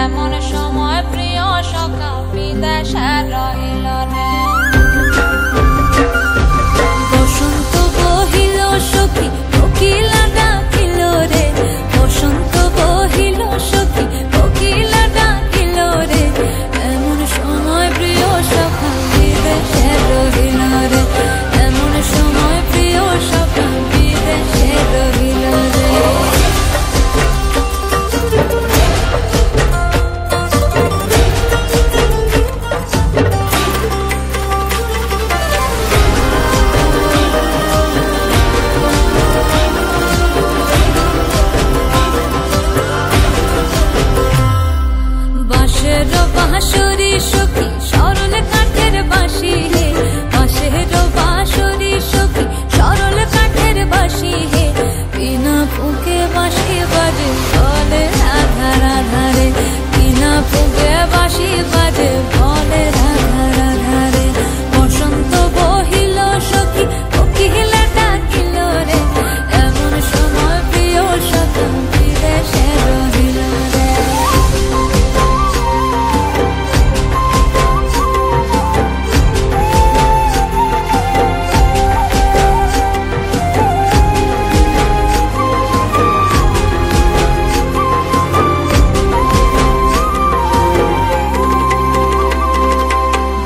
এমন সময় প্রিয় সখা বিদেশে রহিল রে। বসন্ত বহিল সখী কোকিলা ডাকিল রে, বসন্ত বহিল সখী কোকিলা ডাকিল রে, এমন সময় প্রিয় সখা বিদেশে রহিল রে, এমন সময় প্রিয় সখা বিদেশে রহিল রে। বাঁশরি সখী সরল কাঠের বাঁশি হে, বাঁশের বাঁশরি সখী সরল কাঠের বাঁশি হে, বিনা ফুঁকে বাঁশি বাজে বলে রাধা রাধা রে, বিনা ফুঁকে বাঁশি বাজে বলে রাধা রাধা রে। বসন্ত বহিল সখী কোকিলা ডাকিল রে, এমন সময় প্রিয় সখা বিদেশে রহিল রে।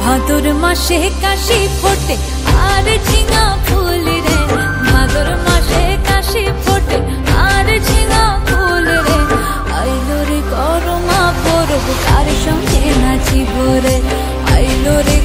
ভাদর মাসে কাশি ফোটে আর ঝিঙা ফুল রে, ভাদর মাসে কাশি ফোটে আর ঝিঙা ফুল রে, আইলো রে করমা পরব কার সঙ্গে নাচিব রে, আইলো রে